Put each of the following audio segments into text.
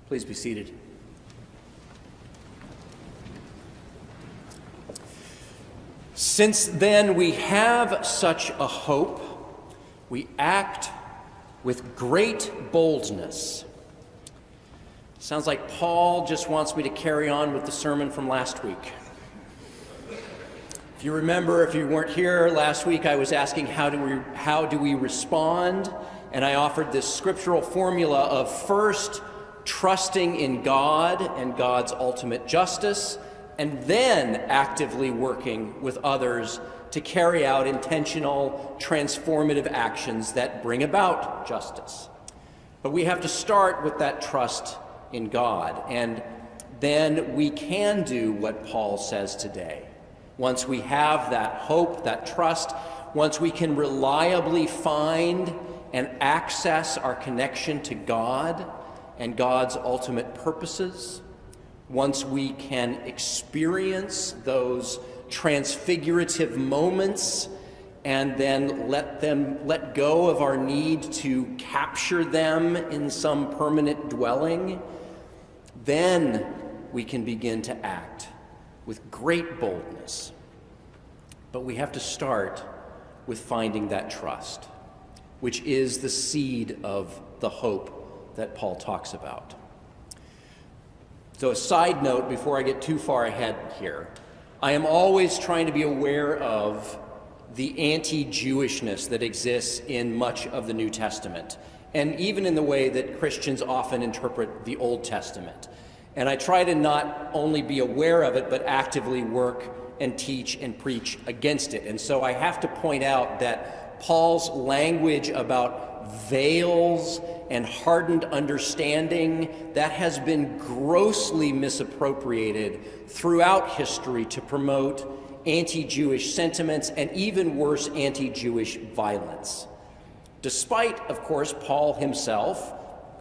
Please be seated. Since then we have such a hope, we act with great boldness. Sounds like Paul just wants me to carry on with the sermon from last week. If you remember, if you weren't here last week, I was asking how do we respond, and I offered this scriptural formula of first trusting in God and God's ultimate justice, and then actively working with others to carry out intentional, transformative actions that bring about justice. But we have to start with that trust in God, and then we can do what Paul says today. Once we have that hope, that trust, once we can reliably find and access our connection to God and God's ultimate purposes, once we can experience those transfigurative moments and then let go of our need to capture them in some permanent dwelling, then we can begin to act with great boldness. But we have to start with finding that trust, which is the seed of the hope that Paul talks about. So a side note before I get too far ahead here, I am always trying to be aware of the anti-Jewishness that exists in much of the New Testament, and even in the way that Christians often interpret the Old Testament. And I try to not only be aware of it, but actively work and teach and preach against it. And so I have to point out that Paul's language about veils and hardened understanding, that has been grossly misappropriated throughout history to promote anti-Jewish sentiments and even worse, anti-Jewish violence. Despite, of course, Paul himself,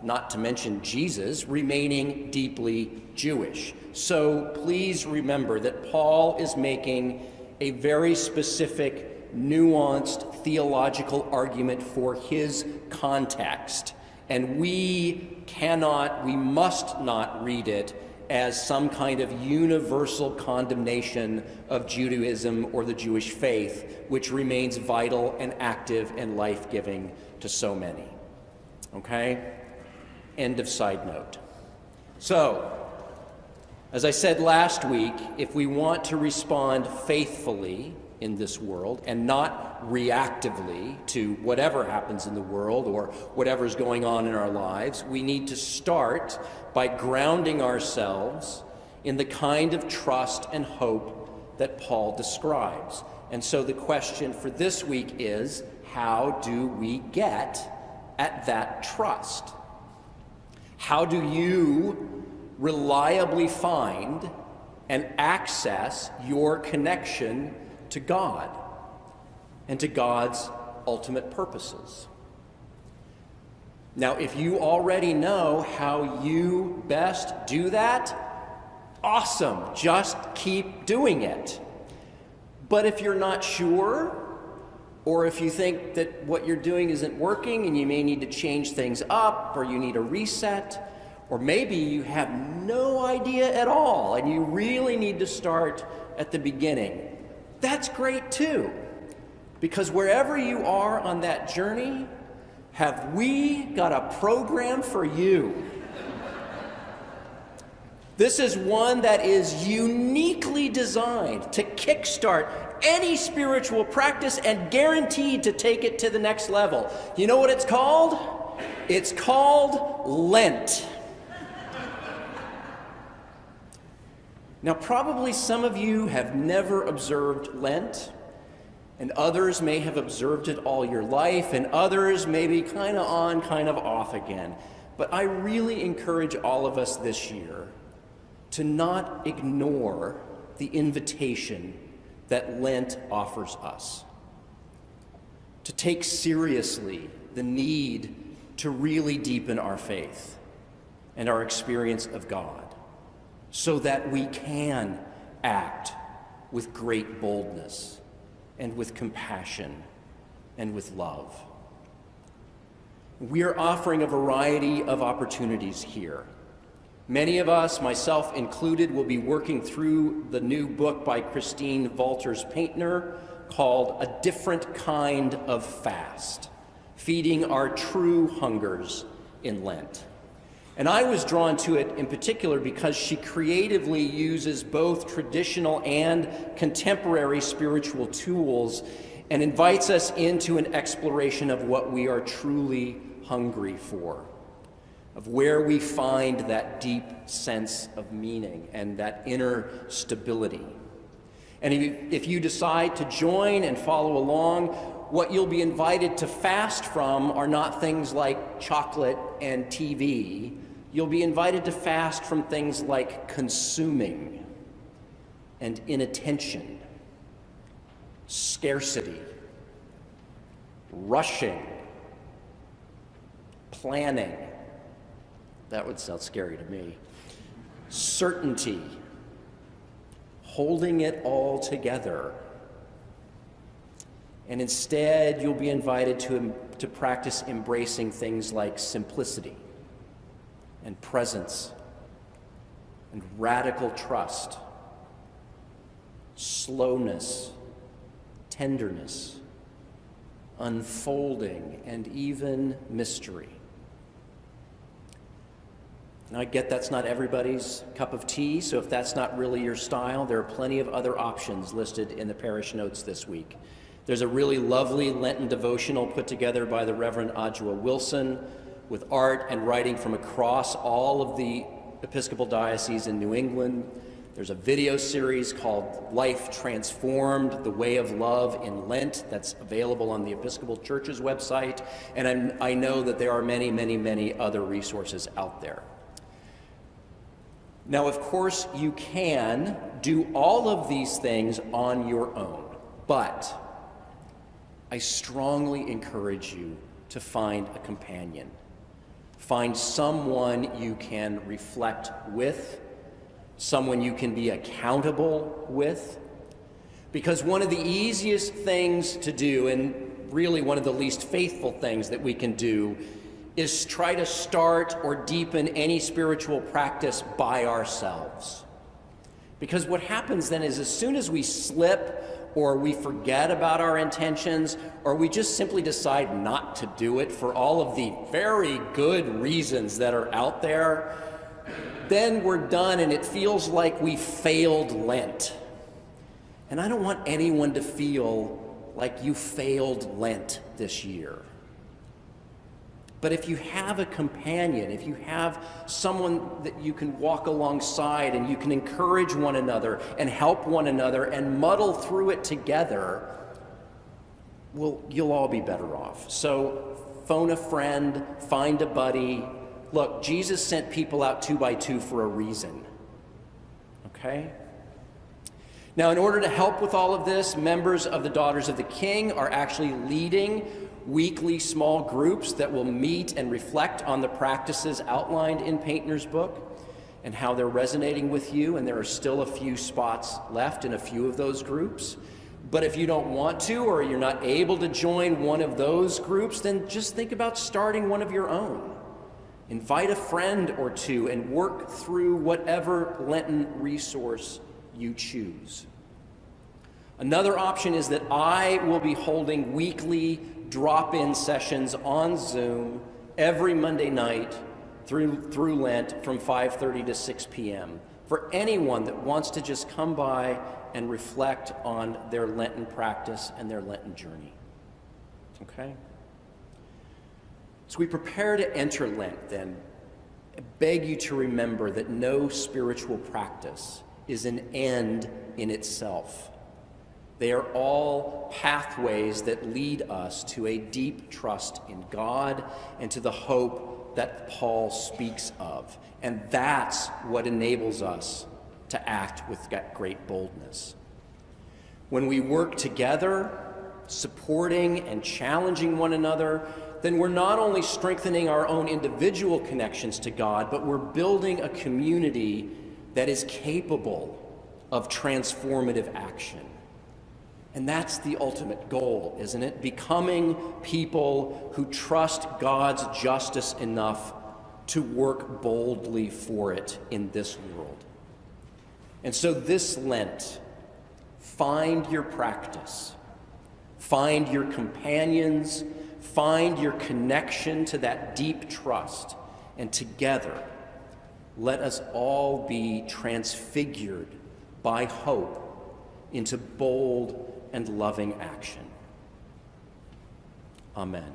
not to mention Jesus, remaining deeply Jewish. So please remember that Paul is making a very specific, nuanced theological argument for his context. And we must not read it as some kind of universal condemnation of Judaism or the Jewish faith, which remains vital and active and life-giving to so many. Okay? End of side note. So, as I said last week, if we want to respond faithfully in this world and not reactively to whatever happens in the world or whatever's going on in our lives, we need to start by grounding ourselves in the kind of trust and hope that Paul describes. And so the question for this week is, how do we get at that trust? How do you reliably find and access your connection to God and to God's ultimate purposes? Now, if you already know how you best do that, awesome, just keep doing it. But if you're not sure, or if you think that what you're doing isn't working and you may need to change things up, or you need a reset, or maybe you have no idea at all and you really need to start at the beginning, that's great too. Because wherever you are on that journey, have we got a program for you? This is one that is uniquely designed to kickstart any spiritual practice and guaranteed to take it to the next level. You know what it's called? It's called Lent. Now, probably some of you have never observed Lent, and others may have observed it all your life, and others may be kind of on, kind of off again. But I really encourage all of us this year to not ignore the invitation that Lent offers us, to take seriously the need to really deepen our faith and our experience of God, so that we can act with great boldness and with compassion and with love. We are offering a variety of opportunities here Many of us, myself included, will be working through the new book by Christine Walters-Paintner called A Different Kind of Fast, Feeding Our True Hungers in Lent. And I was drawn to it in particular because she creatively uses both traditional and contemporary spiritual tools and invites us into an exploration of what we are truly hungry for, of where we find that deep sense of meaning and that inner stability. And if you decide to join and follow along, what you'll be invited to fast from are not things like chocolate and TV. You'll be invited to fast from things like consuming and inattention, scarcity, rushing, planning. That would sound scary to me. Certainty, holding it all together. And instead, you'll be invited to practice embracing things like simplicity and presence and radical trust, slowness, tenderness, unfolding, and even mystery. Now, I get that's not everybody's cup of tea, so if that's not really your style, there are plenty of other options listed in the parish notes this week. There's a really lovely Lenten devotional put together by the Reverend Adjua Wilson with art and writing from across all of the Episcopal dioceses in New England. There's a video series called Life Transformed, The Way of Love in Lent, that's available on the Episcopal Church's website, and I know that there are many, many, many other resources out there. Now, of course, you can do all of these things on your own, but I strongly encourage you to find a companion. Find someone you can reflect with, someone you can be accountable with, because one of the easiest things to do, and really one of the least faithful things that we can do, is try to start or deepen any spiritual practice by ourselves. Because what happens then is as soon as we slip or we forget about our intentions, or we just simply decide not to do it for all of the very good reasons that are out there, then we're done and it feels like we failed Lent. And I don't want anyone to feel like you failed Lent this year. But if you have a companion, if you have someone that you can walk alongside and you can encourage one another and help one another and muddle through it together, well, you'll all be better off. So phone a friend, find a buddy. Look, Jesus sent people out 2 by 2 for a reason, okay? Now, in order to help with all of this, members of the Daughters of the King are actually leading weekly small groups that will meet and reflect on the practices outlined in Paintner's book and how they're resonating with you, and there are still a few spots left in a few of those groups. But if you don't want to, or you're not able to join one of those groups, then just think about starting one of your own. Invite a friend or two and work through whatever Lenten resource you choose. Another option is that I will be holding weekly drop-in sessions on Zoom every Monday night through Lent from 5:30 to 6 p.m. for anyone that wants to just come by and reflect on their Lenten practice and their Lenten journey. Okay? As we prepare to enter Lent, then, I beg you to remember that no spiritual practice is an end in itself. They are all pathways that lead us to a deep trust in God and to the hope that Paul speaks of. And that's what enables us to act with great boldness. When we work together, supporting and challenging one another, then we're not only strengthening our own individual connections to God, but we're building a community that is capable of transformative action. And that's the ultimate goal, isn't it? Becoming people who trust God's justice enough to work boldly for it in this world. And so this Lent, find your practice, find your companions, find your connection to that deep trust, and together, let us all be transfigured by hope into bold and loving action. Amen.